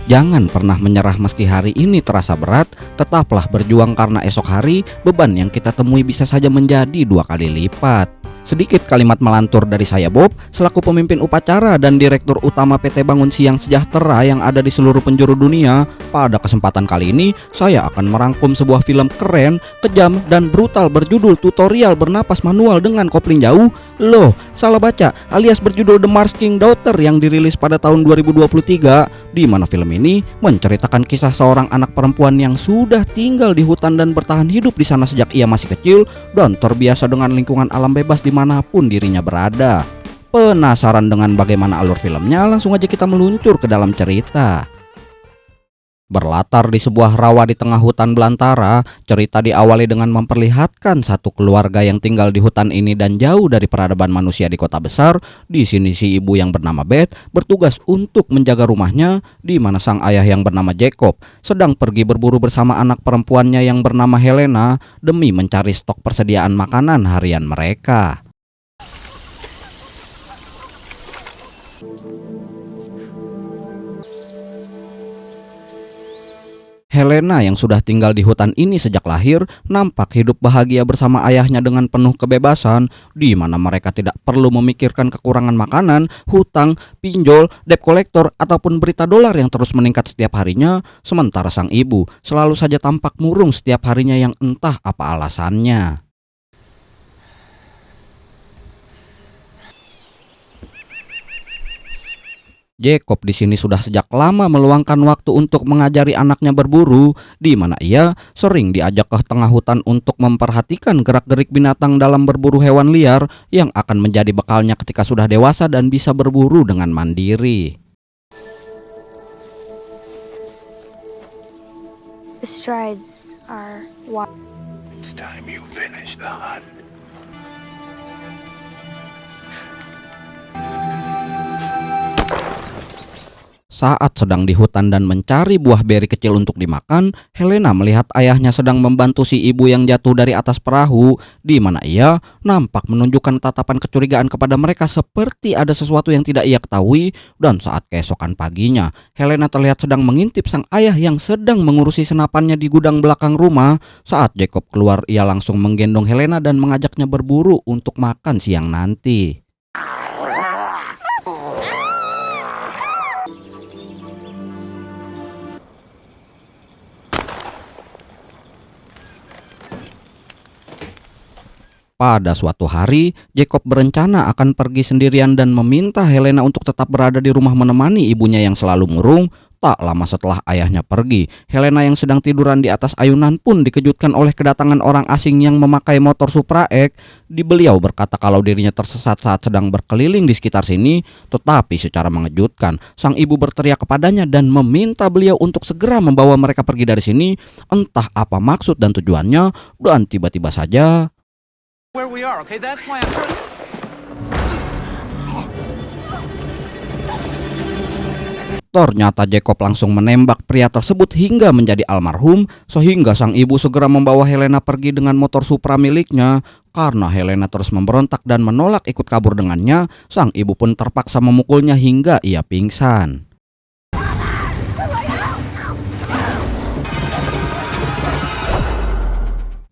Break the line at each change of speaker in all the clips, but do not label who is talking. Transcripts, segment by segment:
Jangan pernah menyerah meski hari ini terasa berat, tetaplah berjuang karena esok hari beban yang kita temui bisa saja menjadi 2 kali lipat. Sedikit kalimat melantur dari saya Bob, selaku pemimpin upacara dan Direktur Utama PT Bangun Siang Sejahtera yang ada di seluruh penjuru dunia. Pada kesempatan kali ini, saya akan merangkum sebuah film keren, kejam, dan brutal berjudul Tutorial Bernapas Manual dengan Kopling Jauh. Loh, salah baca, alias berjudul The Mars King Daughter yang dirilis pada tahun 2023, di mana film ini menceritakan kisah seorang anak perempuan yang sudah tinggal di hutan dan bertahan hidup di sana sejak ia masih kecil dan terbiasa dengan lingkungan alam bebas dimanapun dirinya berada. Penasaran dengan bagaimana alur filmnya? Langsung aja kita meluncur ke dalam cerita. Berlatar di sebuah rawa di tengah hutan belantara, cerita diawali dengan memperlihatkan satu keluarga yang tinggal di hutan ini dan jauh dari peradaban manusia di kota besar. Di sini si ibu yang bernama Beth bertugas untuk menjaga rumahnya, di mana sang ayah yang bernama Jacob sedang pergi berburu bersama anak perempuannya yang bernama Helena demi mencari stok persediaan makanan harian mereka. Helena yang sudah tinggal di hutan ini sejak lahir nampak hidup bahagia bersama ayahnya dengan penuh kebebasan, di mana mereka tidak perlu memikirkan kekurangan makanan, hutang, pinjol, debt collector, ataupun berita dolar yang terus meningkat setiap harinya. Sementara sang ibu selalu saja tampak murung setiap harinya yang entah apa alasannya. Jacob di sini sudah sejak lama meluangkan waktu untuk mengajari anaknya berburu, di mana ia sering diajak ke tengah hutan untuk memperhatikan gerak-gerik binatang dalam berburu hewan liar yang akan menjadi bekalnya ketika sudah dewasa dan bisa berburu dengan mandiri.
The strides are wide.
It's time you finish the hunt.
Saat sedang di hutan dan mencari buah beri kecil untuk dimakan, Helena melihat ayahnya sedang membantu si ibu yang jatuh dari atas perahu, di mana ia nampak menunjukkan tatapan kecurigaan kepada mereka seperti ada sesuatu yang tidak ia ketahui. Dan saat keesokan paginya, Helena terlihat sedang mengintip sang ayah yang sedang mengurusi senapannya di gudang belakang rumah. Saat Jacob keluar, ia langsung menggendong Helena dan mengajaknya berburu untuk makan siang nanti. Pada suatu hari, Jacob berencana akan pergi sendirian dan meminta Helena untuk tetap berada di rumah menemani ibunya yang selalu murung. Tak lama setelah ayahnya pergi, Helena yang sedang tiduran di atas ayunan pun dikejutkan oleh kedatangan orang asing yang memakai motor Supra X. Beliau berkata kalau dirinya tersesat saat sedang berkeliling di sekitar sini, tetapi secara mengejutkan, sang ibu berteriak kepadanya dan meminta beliau untuk segera membawa mereka pergi dari sini. Entah apa maksud dan tujuannya, dan tiba-tiba saja
where we are, okay? That's why I'm...
Ternyata Jacob langsung menembak pria tersebut hingga menjadi almarhum, sehingga sang ibu segera membawa Helena pergi dengan motor Supra miliknya. Karena Helena terus memberontak dan menolak ikut kabur dengannya, sang ibu pun terpaksa memukulnya hingga ia pingsan.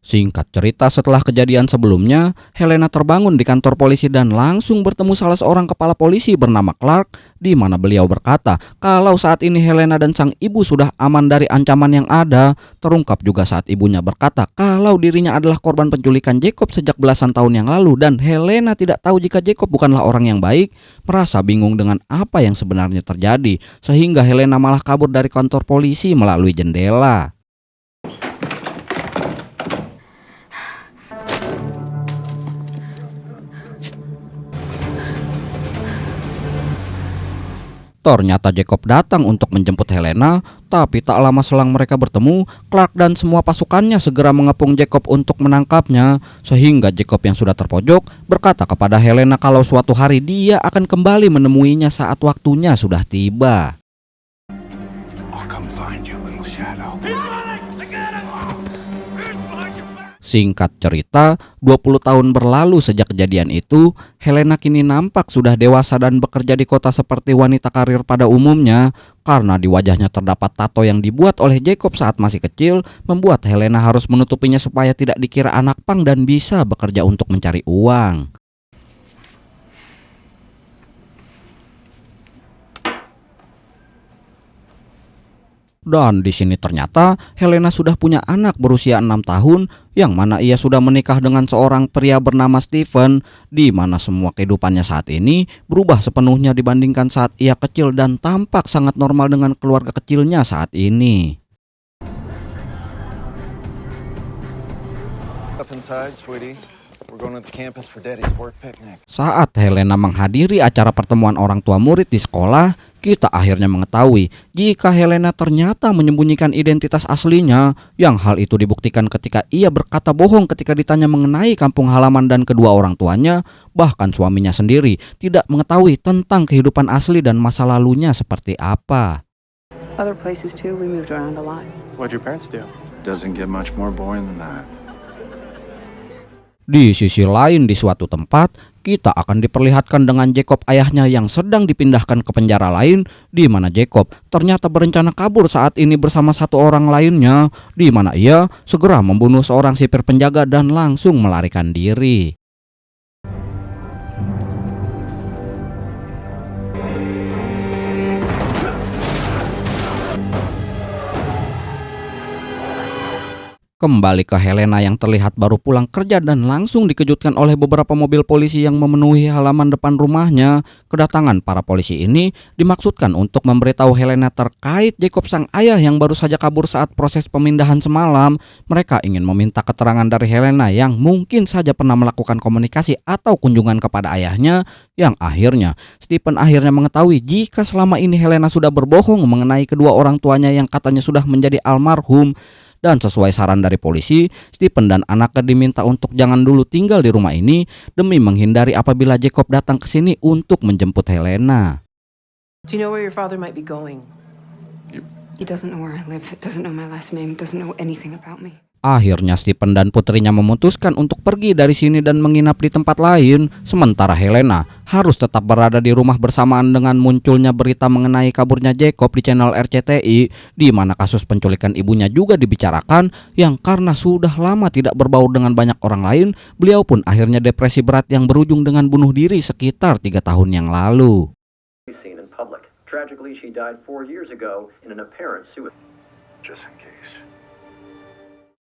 Singkat cerita, setelah kejadian sebelumnya, Helena terbangun di kantor polisi dan langsung bertemu salah seorang kepala polisi bernama Clark, di mana beliau berkata kalau saat ini Helena dan sang ibu sudah aman dari ancaman yang ada. Terungkap juga saat ibunya berkata kalau dirinya adalah korban penculikan Jacob sejak belasan tahun yang lalu dan Helena tidak tahu jika Jacob bukanlah orang yang baik. Merasa bingung dengan apa yang sebenarnya terjadi, sehingga Helena malah kabur dari kantor polisi melalui jendela. Ternyata Jacob datang untuk menjemput Helena, tapi tak lama selang mereka bertemu, Clark dan semua pasukannya segera mengepung Jacob untuk menangkapnya, sehingga Jacob yang sudah terpojok berkata kepada Helena kalau suatu hari dia akan kembali menemuinya saat waktunya sudah tiba. Singkat cerita, 20 tahun berlalu sejak kejadian itu, Helena kini nampak sudah dewasa dan bekerja di kota seperti wanita karir pada umumnya. Karena di wajahnya terdapat tato yang dibuat oleh Jacob saat masih kecil, membuat Helena harus menutupinya supaya tidak dikira anak pang dan bisa bekerja untuk mencari uang. Dan di sini ternyata Helena sudah punya anak berusia 6 tahun yang mana ia sudah menikah dengan seorang pria bernama Steven, di mana semua kehidupannya saat ini berubah sepenuhnya dibandingkan saat ia kecil dan tampak sangat normal dengan keluarga kecilnya saat ini.
Up inside, sweetie. We're going to the campus for Daddy's work picnic.
Saat Helena menghadiri acara pertemuan orang tua murid di sekolah, kita akhirnya mengetahui jika Helena ternyata menyembunyikan identitas aslinya, yang hal itu dibuktikan ketika ia berkata bohong ketika ditanya mengenai kampung halaman dan kedua orang tuanya, bahkan suaminya sendiri tidak mengetahui tentang kehidupan asli dan masa lalunya seperti apa.
Other places too, we moved around a lot.
What'd your parents do?
Doesn't get much more boring than that.
Di sisi lain di suatu tempat, kita akan diperlihatkan dengan Jacob ayahnya yang sedang dipindahkan ke penjara lain, di mana Jacob ternyata berencana kabur saat ini bersama satu orang lainnya, di mana ia segera membunuh seorang sipir penjaga dan langsung melarikan diri. Kembali ke Helena yang terlihat baru pulang kerja dan langsung dikejutkan oleh beberapa mobil polisi yang memenuhi halaman depan rumahnya. Kedatangan para polisi ini dimaksudkan untuk memberitahu Helena terkait Jacob sang ayah yang baru saja kabur saat proses pemindahan semalam. Mereka ingin meminta keterangan dari Helena yang mungkin saja pernah melakukan komunikasi atau kunjungan kepada ayahnya, yang akhirnya Stephen akhirnya mengetahui jika selama ini Helena sudah berbohong mengenai kedua orang tuanya yang katanya sudah menjadi almarhum. Dan sesuai saran dari polisi, Stephen dan anaknya diminta untuk jangan dulu tinggal di rumah ini demi menghindari apabila Jacob datang ke sini untuk menjemput Helena.
Do you know where your father might be going?
He doesn't know where I live, doesn't know my last name, doesn't know anything about me.
Akhirnya Stephen dan putrinya memutuskan untuk pergi dari sini dan menginap di tempat lain, sementara Helena harus tetap berada di rumah bersamaan dengan munculnya berita mengenai kaburnya Jacob di channel RCTI, di mana kasus penculikan ibunya juga dibicarakan, yang karena sudah lama tidak berbaur dengan banyak orang lain, beliau pun akhirnya depresi berat yang berujung dengan bunuh diri sekitar 3 tahun yang lalu.
Tragically, she died 4 years ago in an apparent suicide.
Just in case.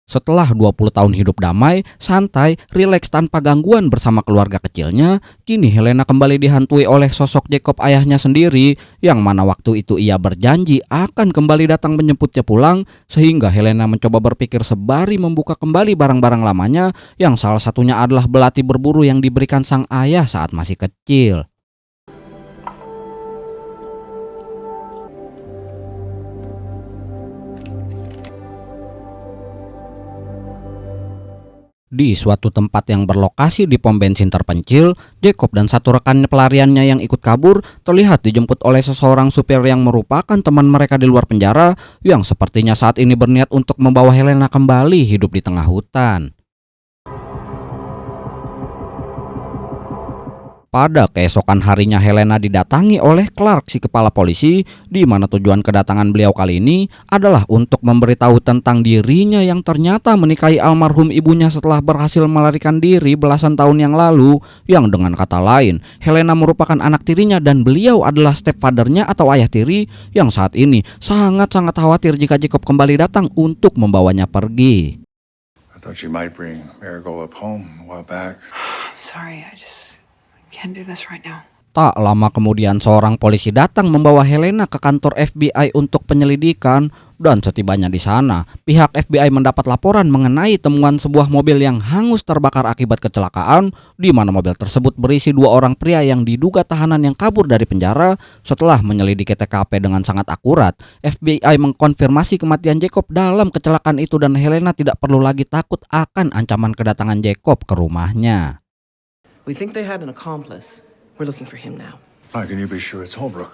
Setelah 20 tahun hidup damai, santai, rileks tanpa gangguan bersama keluarga kecilnya, kini Helena kembali dihantui oleh sosok Jacob ayahnya sendiri, yang mana waktu itu ia berjanji akan kembali datang menjemputnya pulang, sehingga Helena mencoba berpikir sembari membuka kembali barang-barang lamanya, yang salah satunya adalah belati berburu yang diberikan sang ayah saat masih kecil. Di suatu tempat yang berlokasi di pom bensin terpencil, Jacob dan satu rekannya pelariannya yang ikut kabur terlihat dijemput oleh seseorang supir yang merupakan teman mereka di luar penjara, yang sepertinya saat ini berniat untuk membawa Helena kembali hidup di tengah hutan. Pada keesokan harinya Helena didatangi oleh Clark si kepala polisi, di mana tujuan kedatangan beliau kali ini adalah untuk memberitahu tentang dirinya yang ternyata menikahi almarhum ibunya setelah berhasil melarikan diri belasan tahun yang lalu, yang dengan kata lain Helena merupakan anak tirinya dan beliau adalah stepfathernya atau ayah tiri yang saat ini sangat-sangat khawatir jika Jacob kembali datang untuk membawanya pergi.
I thought you might bring Marigold up home a while back.
I'm sorry, I can't do this right now.
Tak lama kemudian seorang polisi datang membawa Helena ke kantor FBI untuk penyelidikan, dan setibanya di sana, pihak FBI mendapat laporan mengenai temuan sebuah mobil yang hangus terbakar akibat kecelakaan, di mana mobil tersebut berisi 2 orang pria yang diduga tahanan yang kabur dari penjara. Setelah menyelidiki TKP dengan sangat akurat, FBI mengkonfirmasi kematian Jacob dalam kecelakaan itu dan Helena tidak perlu lagi takut akan ancaman kedatangan Jacob ke rumahnya.
We think they had an accomplice. We're looking for him now.
How can you be sure it's Holbrook?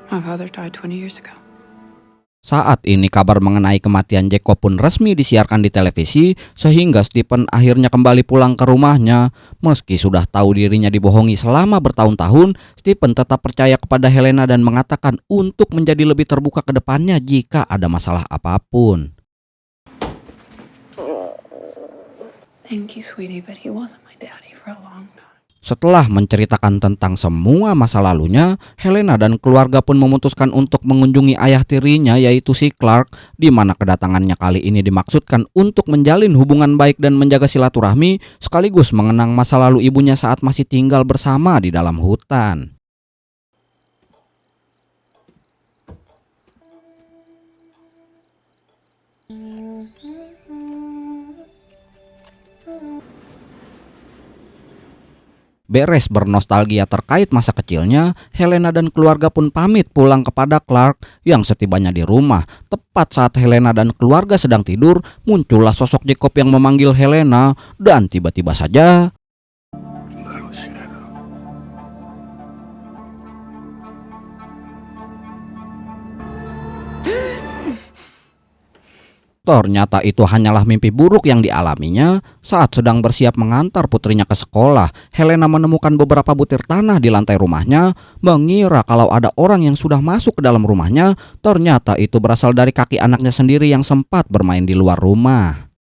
My father died 20 years ago.
Saat ini kabar mengenai kematian Jacob pun resmi disiarkan di televisi sehingga Stephen akhirnya kembali pulang ke rumahnya. Meski sudah tahu dirinya dibohongi selama bertahun-tahun, Stephen tetap percaya kepada Helena dan mengatakan untuk menjadi lebih terbuka ke depannya jika ada masalah apapun.
Thank you, sweetie, but he wasn't my daddy for a long time.
Setelah menceritakan tentang semua masa lalunya, Helena dan keluarga pun memutuskan untuk mengunjungi ayah tirinya yaitu si Clark, di mana kedatangannya kali ini dimaksudkan untuk menjalin hubungan baik dan menjaga silaturahmi sekaligus mengenang masa lalu ibunya saat masih tinggal bersama di dalam hutan. Beres bernostalgia terkait masa kecilnya, Helena dan keluarga pun pamit pulang kepada Clark yang setibanya di rumah. Tepat saat Helena dan keluarga sedang tidur, muncullah sosok Jacob yang memanggil Helena dan tiba-tiba saja ternyata itu hanyalah mimpi buruk yang dialaminya. Saat sedang bersiap mengantar putrinya ke sekolah, Helena menemukan beberapa butir tanah di lantai rumahnya. Mengira kalau ada orang yang sudah masuk ke dalam rumahnya, ternyata itu berasal dari kaki anaknya sendiri yang sempat bermain di luar rumah.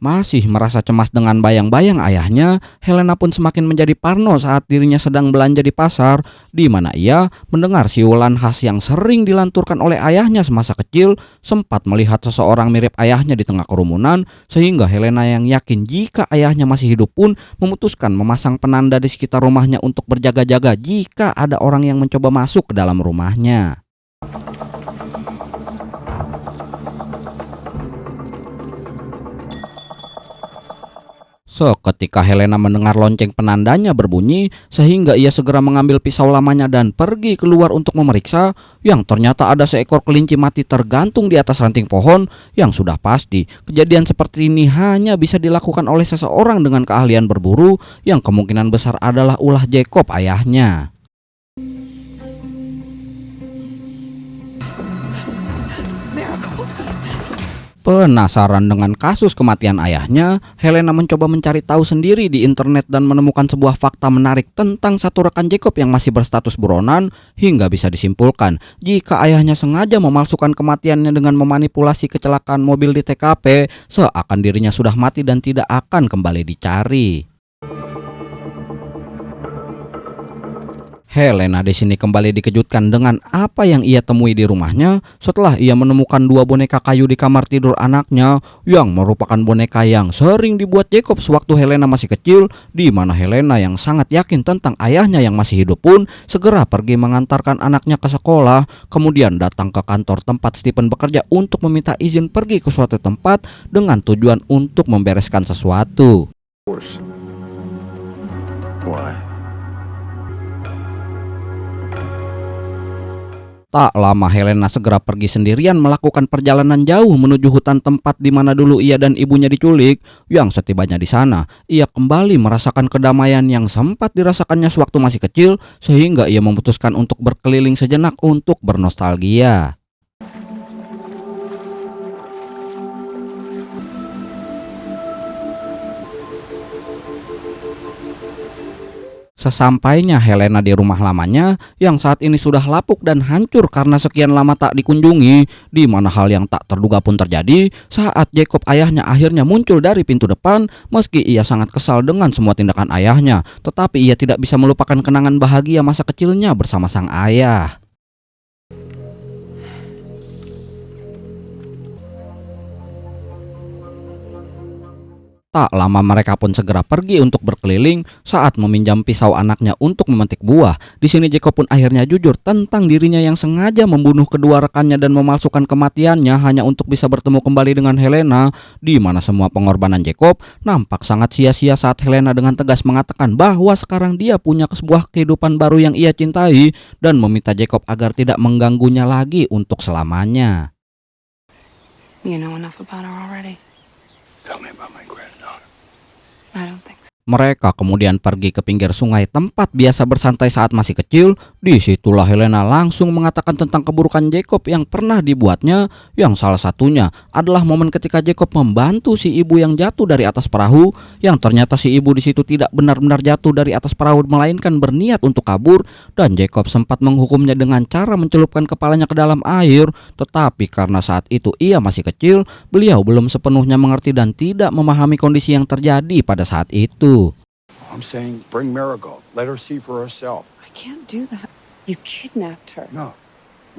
Masih merasa cemas dengan bayang-bayang ayahnya, Helena pun semakin menjadi parno saat dirinya sedang belanja di pasar, di mana ia mendengar siulan khas yang sering dilanturkan oleh ayahnya semasa kecil. Sempat melihat seseorang mirip ayahnya di tengah kerumunan, sehingga Helena yang yakin jika ayahnya masih hidup pun memutuskan memasang penanda di sekitar rumahnya untuk berjaga-jaga jika ada orang yang mencoba masuk ke dalam rumahnya. Seketika Helena mendengar lonceng penandanya berbunyi, sehingga ia segera mengambil pisau lamanya dan pergi keluar untuk memeriksa, yang ternyata ada seekor kelinci mati tergantung di atas ranting pohon. Yang sudah pasti kejadian seperti ini hanya bisa dilakukan oleh seseorang dengan keahlian berburu, yang kemungkinan besar adalah ulah Jacob ayahnya. Penasaran dengan kasus kematian ayahnya, Helena mencoba mencari tahu sendiri di internet dan menemukan sebuah fakta menarik tentang satu rekan Jacob yang masih berstatus buronan, hingga bisa disimpulkan jika ayahnya sengaja memalsukan kematiannya dengan memanipulasi kecelakaan mobil di TKP, seakan dirinya sudah mati dan tidak akan kembali dicari. Helena di sini kembali dikejutkan dengan apa yang ia temui di rumahnya setelah ia menemukan dua boneka kayu di kamar tidur anaknya, yang merupakan boneka yang sering dibuat Jacob sewaktu Helena masih kecil, di mana Helena yang sangat yakin tentang ayahnya yang masih hidup pun segera pergi mengantarkan anaknya ke sekolah, kemudian datang ke kantor tempat Stephen bekerja untuk meminta izin pergi ke suatu tempat dengan tujuan untuk membereskan sesuatu.
Why?
Tak lama Helena segera pergi sendirian melakukan perjalanan jauh menuju hutan tempat di mana dulu ia dan ibunya diculik. Yang setibanya di sana, ia kembali merasakan kedamaian yang sempat dirasakannya sewaktu masih kecil, sehingga ia memutuskan untuk berkeliling sejenak untuk bernostalgia. Sesampainya Helena di rumah lamanya yang saat ini sudah lapuk dan hancur karena sekian lama tak dikunjungi, di mana hal yang tak terduga pun terjadi saat Jacob ayahnya akhirnya muncul dari pintu depan. Meski ia sangat kesal dengan semua tindakan ayahnya, tetapi ia tidak bisa melupakan kenangan bahagia masa kecilnya bersama sang ayah. Tak lama mereka pun segera pergi untuk berkeliling saat meminjam pisau anaknya untuk memetik buah. Di sini Jacob pun akhirnya jujur tentang dirinya yang sengaja membunuh kedua rekannya dan memalsukan kematiannya hanya untuk bisa bertemu kembali dengan Helena, di mana semua pengorbanan Jacob nampak sangat sia-sia saat Helena dengan tegas mengatakan bahwa sekarang dia punya sebuah kehidupan baru yang ia cintai dan meminta Jacob agar tidak mengganggunya lagi untuk selamanya.
You know enough about her already?
Tell me about my granddaughter.
I don't think so.
Mereka kemudian pergi ke pinggir sungai tempat biasa bersantai saat masih kecil. Disitulah Helena langsung mengatakan tentang keburukan Jacob yang pernah dibuatnya, yang salah satunya adalah momen ketika Jacob membantu si ibu yang jatuh dari atas perahu, yang ternyata si ibu di situ tidak benar-benar jatuh dari atas perahu melainkan berniat untuk kabur, dan Jacob sempat menghukumnya dengan cara mencelupkan kepalanya ke dalam air. Tetapi karena saat itu ia masih kecil, beliau belum sepenuhnya mengerti dan tidak memahami kondisi yang terjadi pada saat itu.
I'm saying bring Marigold. Let her see for herself.
I can't do that. You kidnapped her.
No,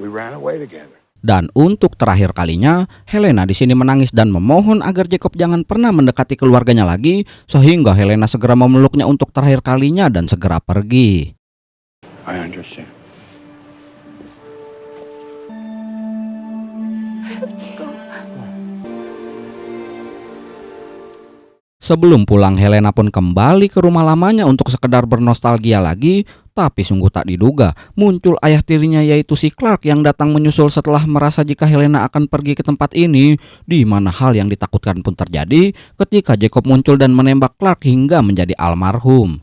we ran away together.
Dan untuk terakhir kalinya, Helena di sini menangis dan memohon agar Jacob jangan pernah mendekati keluarganya lagi, sehingga Helena segera memeluknya untuk terakhir kalinya dan segera pergi.
I understand.
Sebelum pulang, Helena pun kembali ke rumah lamanya untuk sekedar bernostalgia lagi. Tapi sungguh tak diduga, muncul ayah tirinya yaitu si Clark yang datang menyusul setelah merasa jika Helena akan pergi ke tempat ini, di mana hal yang ditakutkan pun terjadi ketika Jacob muncul dan menembak Clark hingga menjadi almarhum.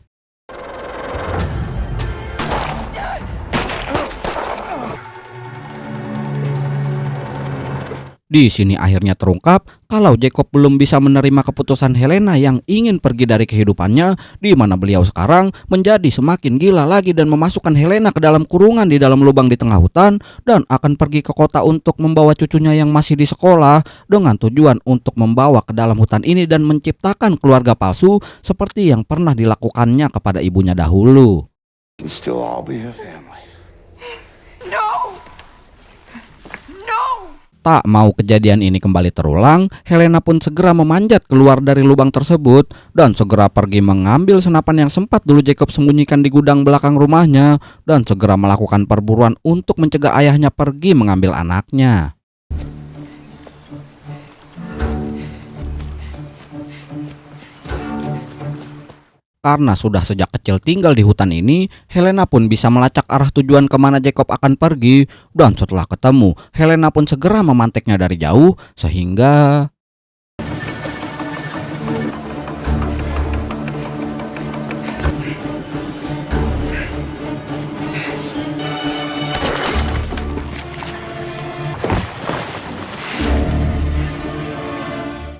Di sini akhirnya terungkap kalau Jacob belum bisa menerima keputusan Helena yang ingin pergi dari kehidupannya, di mana beliau sekarang menjadi semakin gila lagi dan memasukkan Helena ke dalam kurungan di dalam lubang di tengah hutan dan akan pergi ke kota untuk membawa cucunya yang masih di sekolah dengan tujuan untuk membawa ke dalam hutan ini dan menciptakan keluarga palsu seperti yang pernah dilakukannya kepada ibunya dahulu.
We can still all be a family.
Tak mau kejadian ini kembali terulang, Helena pun segera memanjat keluar dari lubang tersebut dan segera pergi mengambil senapan yang sempat dulu Jacob sembunyikan di gudang belakang rumahnya dan segera melakukan perburuan untuk mencegah ayahnya pergi mengambil anaknya. Karena sudah sejak kecil tinggal di hutan ini, Helena pun bisa melacak arah tujuan kemana Jacob akan pergi. Dan setelah ketemu, Helena pun segera memanteknya dari jauh sehingga...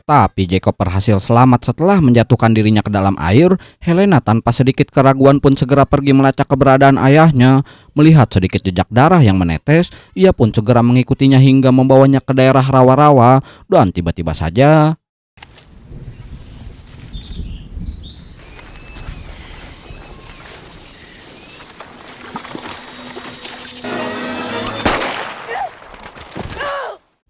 Tapi Jacob berhasil selamat setelah menjatuhkan dirinya ke dalam air. Helena tanpa sedikit keraguan pun segera pergi melacak keberadaan ayahnya. Melihat sedikit jejak darah yang menetes, ia pun segera mengikutinya hingga membawanya ke daerah rawa-rawa. Dan tiba-tiba saja...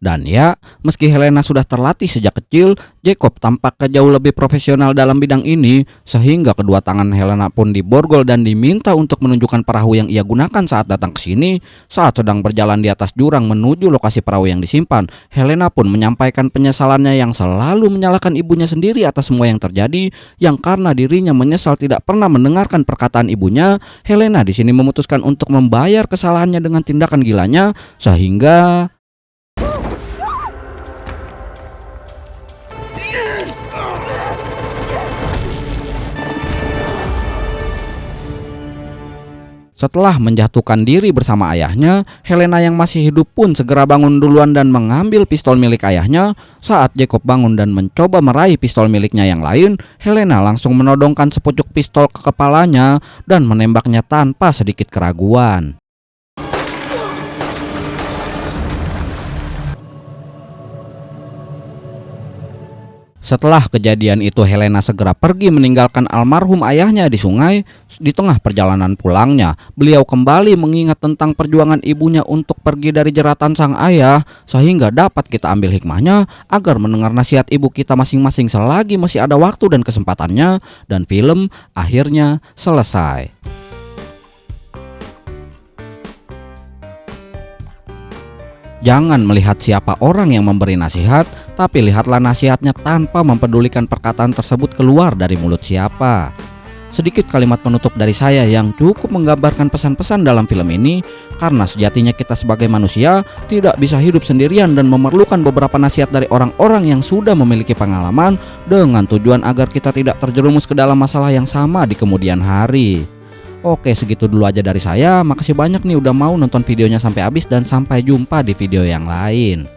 Dan ya, meski Helena sudah terlatih sejak kecil, Jacob tampaknya jauh lebih profesional dalam bidang ini, sehingga kedua tangan Helena pun diborgol dan diminta untuk menunjukkan perahu yang ia gunakan saat datang ke sini. Saat sedang berjalan di atas jurang menuju lokasi perahu yang disimpan, Helena pun menyampaikan penyesalannya yang selalu menyalahkan ibunya sendiri atas semua yang terjadi, yang karena dirinya menyesal tidak pernah mendengarkan perkataan ibunya. Helena di sini memutuskan untuk membayar kesalahannya dengan tindakan gilanya, sehingga... Setelah menjatuhkan diri bersama ayahnya, Helena yang masih hidup pun segera bangun duluan dan mengambil pistol milik ayahnya. Saat Jacob bangun dan mencoba meraih pistol miliknya yang lain, Helena langsung menodongkan sepucuk pistol ke kepalanya dan menembaknya tanpa sedikit keraguan. Setelah kejadian itu, Helena segera pergi meninggalkan almarhum ayahnya di sungai. Di tengah perjalanan pulangnya, beliau kembali mengingat tentang perjuangan ibunya untuk pergi dari jeratan sang ayah, sehingga dapat kita ambil hikmahnya agar mendengar nasihat ibu kita masing-masing selagi masih ada waktu dan kesempatannya. Dan film akhirnya selesai. Jangan melihat siapa orang yang memberi nasihat, tapi lihatlah nasihatnya tanpa mempedulikan perkataan tersebut keluar dari mulut siapa. Sedikit kalimat penutup dari saya yang cukup menggambarkan pesan-pesan dalam film ini, karena sejatinya kita sebagai manusia tidak bisa hidup sendirian dan memerlukan beberapa nasihat dari orang-orang yang sudah memiliki pengalaman dengan tujuan agar kita tidak terjerumus ke dalam masalah yang sama di kemudian hari. Oke, segitu dulu aja dari saya. Makasih banyak nih udah mau nonton videonya sampai habis dan sampai jumpa di video yang lain.